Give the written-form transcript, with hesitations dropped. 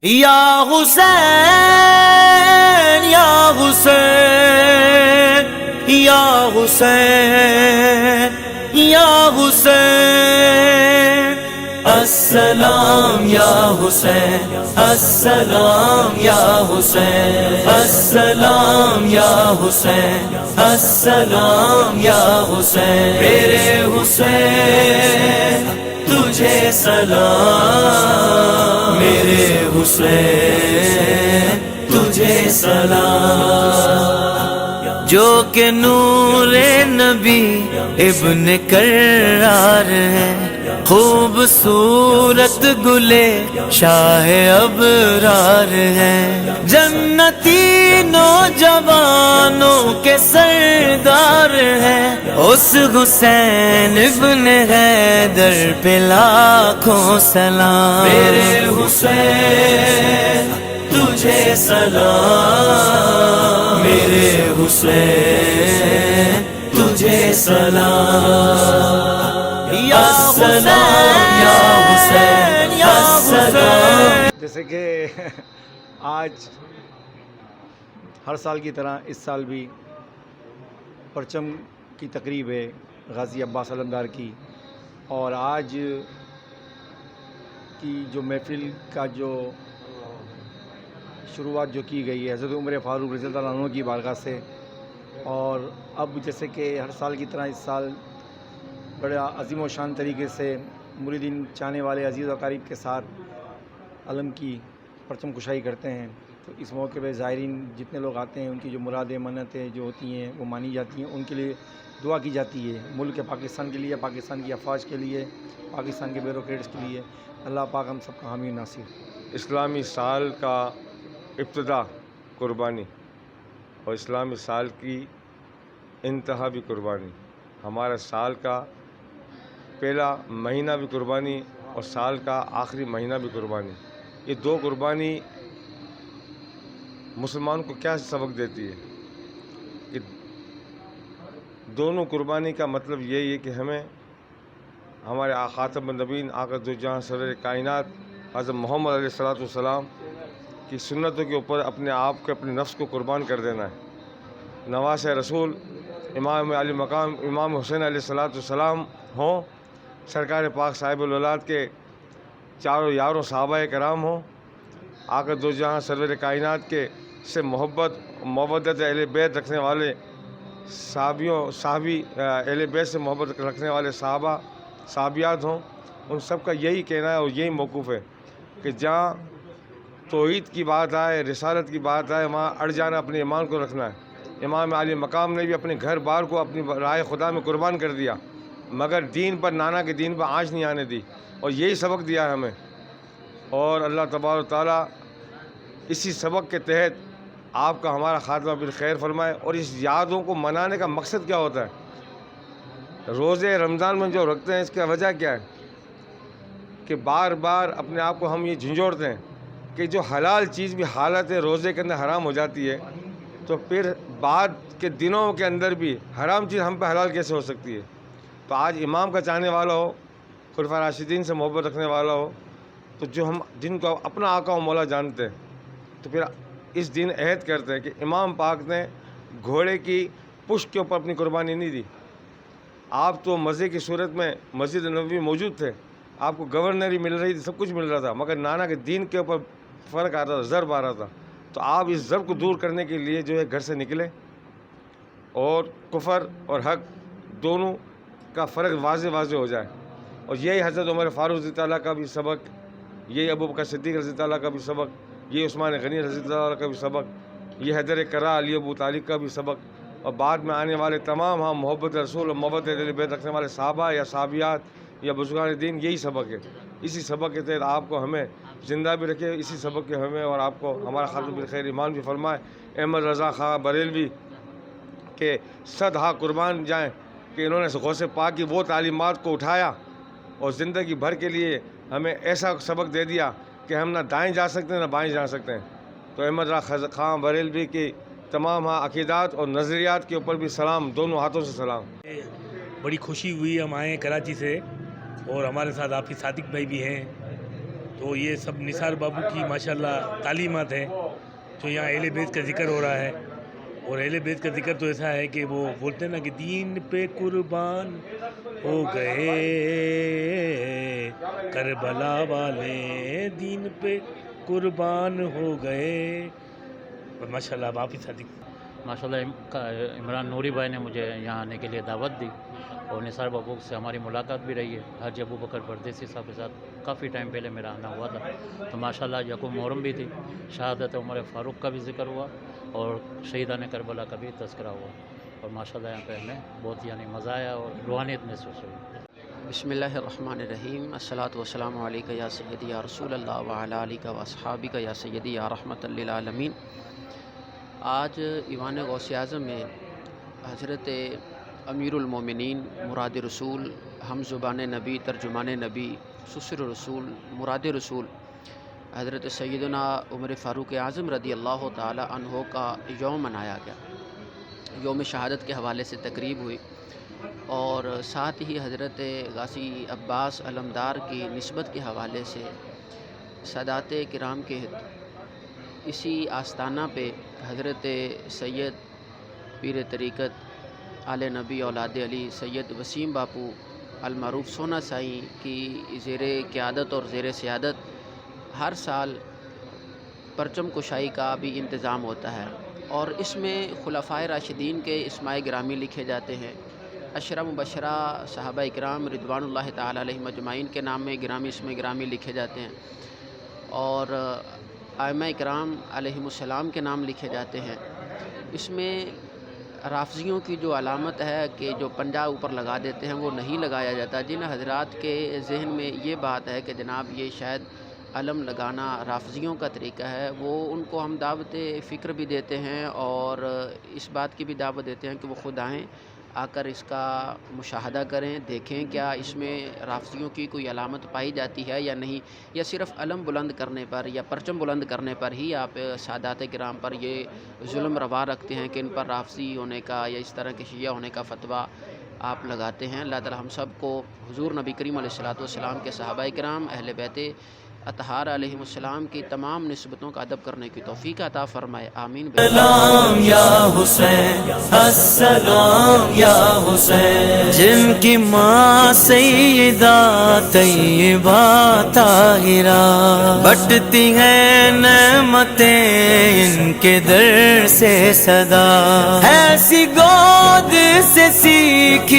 یا حسین یا حسین یا حسین یا حسین السلام یا حسین السلام یا حسین السلام یا حسین السلام یا حسین میرے حسین تجھے سلام میرے حسین تجھے سلام جو کہ نور نبی ابن کرار ہے خوبصورت گلے شاہ ابرار ہے جنتی نوجوانوں کے سردار ہے اس حسین ابن حیدر پہ لاکھوں سلام میرے حسین تجھے سلام میرے حسین تجھے سلام یا سلام یا حسین یا حسین. جیسے کہ آج ہر سال کی طرح اس سال بھی پرچم کی تقریب ہے غازی عباس علمدار کی، اور آج کی جو محفل کا جو شروعات جو کی گئی ہے حضرت عمر فاروق رضی اللہ عنہ کی بارگاہ سے، اور اب جیسے کہ ہر سال کی طرح اس سال بڑے عظیم و شان طریقے سے مریدین چاہنے والے عزیز و اقارب کے ساتھ علم کی پرچم کشائی کرتے ہیں. تو اس موقع پہ زائرین جتنے لوگ آتے ہیں ان کی جو مرادیں منتیں جو ہوتی ہیں وہ مانی جاتی ہیں، ان کے لیے دعا کی جاتی ہے، ملک پاکستان کے لیے، پاکستان کی افواج کے لیے، پاکستان کے بیوروکریٹس کے لیے. اللہ پاک ہم سب کا حامی ناصر. اسلامی سال کا ابتدا قربانی اور اسلامی سال کی انتہا بھی قربانی، ہمارا سال کا پہلا مہینہ بھی قربانی اور سال کا آخری مہینہ بھی قربانی. یہ دو قربانی مسلمان کو کیا سبق دیتی ہے کہ دونوں قربانی کا مطلب یہی ہے کہ ہمیں ہمارے خاتم النبیین آقا دو جہاں سرور کائنات حضرت محمد علیہ السلام کی سنتوں کے اوپر اپنے آپ کو، اپنے نفس کو قربان کر دینا ہے. نواز رسول امام علی مقام امام حسین علیہ السلام ہوں، سرکار پاک صاحب الاولاد کے چاروں یاروں صحابہ کرام ہوں، آقا دو جہاں سرور کائنات کے سے محبت مودت اہل بیت رکھنے والے صحابی اہل بیت سے محبت رکھنے والے صحابہ صحابیات ہوں، ان سب کا یہی کہنا ہے اور یہی موقف ہے کہ جہاں توحید کی بات آئے، رسالت کی بات آئے، وہاں اڑ جانا، اپنے ایمان کو رکھنا ہے. امام علی مقام نے بھی اپنے گھر بار کو اپنی راہ خدا میں قربان کر دیا، مگر دین پر، نانا کے دین پر آنچ نہیں آنے دی، اور یہی سبق دیا ہے ہمیں. اور اللہ تبارک و تعالیٰ اسی سبق کے تحت آپ کا ہمارا خاتمہ بالخیر فرمائے. اور اس یادوں کو منانے کا مقصد کیا ہوتا ہے؟ روزے رمضان میں جو رکھتے ہیں اس کی وجہ کیا ہے کہ بار بار اپنے آپ کو ہم یہ جھنجھوڑتے ہیں کہ جو حلال چیز بھی حالت روزے کے اندر حرام ہو جاتی ہے، تو پھر بعد کے دنوں کے اندر بھی حرام چیز ہم پہ حلال کیسے ہو سکتی ہے؟ تو آج امام کا چاہنے والا ہو، خلفاء راشدین سے محبت رکھنے والا ہو، تو جو ہم جن کو اپنا آقا و مولا جانتے ہیں، تو پھر اس دن عہد کرتے ہیں کہ امام پاک نے گھوڑے کی پشت کے اوپر اپنی قربانی نہیں دی. آپ تو مزے کی صورت میں مسجد نبوی موجود تھے، آپ کو گورنری مل رہی تھی، سب کچھ مل رہا تھا، مگر نانا کے دین کے اوپر فرق آ رہا تھا، ضرب آ رہا تھا. تو آپ اس ضرب کو دور کرنے کے لیے جو ہے گھر سے نکلے اور کفر اور حق دونوں کا فرق واضح ہو جائے. اور یہی حضرت عمر فاروق رضی اللہ کا بھی سبق، یہی ابوبکر صدیق رضی اللہ کا بھی سبق، یہ عثمان غنی رضی اللہ کا بھی سبق، یہ حیدر کرا علی ابو طالب کا بھی سبق، اور بعد میں آنے والے تمام ہم محبت رسول اور محبت اہل بیت رکھنے والے صحابہ یا صحابیات یا بزرگان دین، یہی سبق ہے. اسی سبق کے تحت آپ کو ہمیں زندہ بھی رکھے، اسی سبق کے ہمیں اور آپ کو ہمارا خاتمہ بالخیر ایمان بھی فرمائے. احمد رضا خان بریلوی کے 100 ہاں قربان جائیں کہ انہوں نے غوث پاک کی وہ تعلیمات کو اٹھایا اور زندگی بھر کے لیے ہمیں ایسا سبق دے دیا کہ ہم نہ دائیں جا سکتے ہیں نہ بائیں جا سکتے ہیں. تو احمد رضا خان بریلوی کی تمام عقیدات اور نظریات کے اوپر بھی سلام، دونوں ہاتھوں سے سلام. بڑی خوشی ہوئی، ہم آئے ہیں کراچی سے اور ہمارے ساتھ حافظ صادق بھائی بھی ہیں تو یہ سب نثار بابو کی ماشاءاللہ تعلیمات ہیں جو یہاں اہل بیت کا ذکر ہو رہا ہے. اور اہل بیت کا ذکر تو ایسا ہے کہ وہ بولتے ہیں نا کہ دین پہ قربان ہو گئے کربلا والے، دین پہ قربان ہو گئے. ماشاءاللہ آپ ہی ساتھی. ماشاءاللہ عمران نوری بھائی نے مجھے یہاں آنے کے لیے دعوت دی اور نثار بابو سے ہماری ملاقات بھی رہی ہے. حاجی ابو بکر پردیسی صاحب کے ساتھ کافی ٹائم پہلے میرا آنا ہوا تھا. تو ماشاءاللہ یکم محرم بھی تھی، شہادت عمر فاروق کا بھی ذکر ہوا اور شہیدان کربلا کا بھی تذکرہ ہوا. اور ماشاءاللہ یہاں پہ ہمیں بہت مزہ آیا اور روحانیت محسوس ہوئی. بسم اللہ الرحمن الرحیم. الصلاۃ والسلام علیکہ یا سیدی یا رسول اللہ وعلی آلہ و اصحابہ یا سیدی یا رحمت للعالمین. آج ایوان غوث اعظم میں حضرت امیر المومنین، مراد رسول، ہم زبان نبی، ترجمان نبی، سسر رسول، مراد رسول حضرت سیدنا عمر فاروق اعظم رضی اللہ تعالی عنہ کا یوم منایا گیا. یوم شہادت کے حوالے سے تقریب ہوئی اور ساتھ ہی حضرت غازی عباس علمدار کی نسبت کے حوالے سے سادات کرام کے اسی آستانہ پہ حضرت سید پیر طریقت آل نبی اولاد علی سید وسیم باپو المعروف سونا سائیں کی زیر قیادت اور زیر سیادت ہر سال پرچم کشائی کا بھی انتظام ہوتا ہے اور اس میں خلفائے راشدین کے اسماء گرامی لکھے جاتے ہیں. عشرہ مبشرہ صحابہ اکرام رضوان اللہ تعالی علیہم اجمعین کے نام میں گرامی اسماء گرامی لکھے جاتے ہیں اور ائمہ اکرام علیہم السلام کے نام لکھے جاتے ہیں. اس میں رافضیوں کی جو علامت ہے کہ جو پنجہ اوپر لگا دیتے ہیں وہ نہیں لگایا جاتا. جن حضرات کے ذہن میں یہ بات ہے کہ جناب یہ شاید علم لگانا رافضیوں کا طریقہ ہے، وہ ان کو ہم دعوت فکر بھی دیتے ہیں اور اس بات کی بھی دعوت دیتے ہیں کہ وہ خود آئیں، آ کر اس کا مشاہدہ کریں، دیکھیں کیا اس میں رافضیوں کی کوئی علامت پائی جاتی ہے یا نہیں، یا صرف علم بلند کرنے پر یا پرچم بلند کرنے پر ہی آپ سادات کرام پر یہ ظلم روا رکھتے ہیں کہ ان پر رافضی ہونے کا یا اس طرح کے شیعہ ہونے کا فتویٰ آپ لگاتے ہیں. اللہ تعالی ہم سب کو حضور نبی کریم علیہ الصلوۃ والسلام کے صحابہ کرام، اہل بیت اطہار علیہم السلام کی تمام نسبتوں کا ادب کرنے کی توفیق عطا فرمائے. آمین. السلام یا حسین، السلام یا حسین. جن کی ماں سیدہ طیبہ طاہرہ، بٹتی ہیں نعمتیں ان کے در سے صدا، ایسی گود سے سیکھی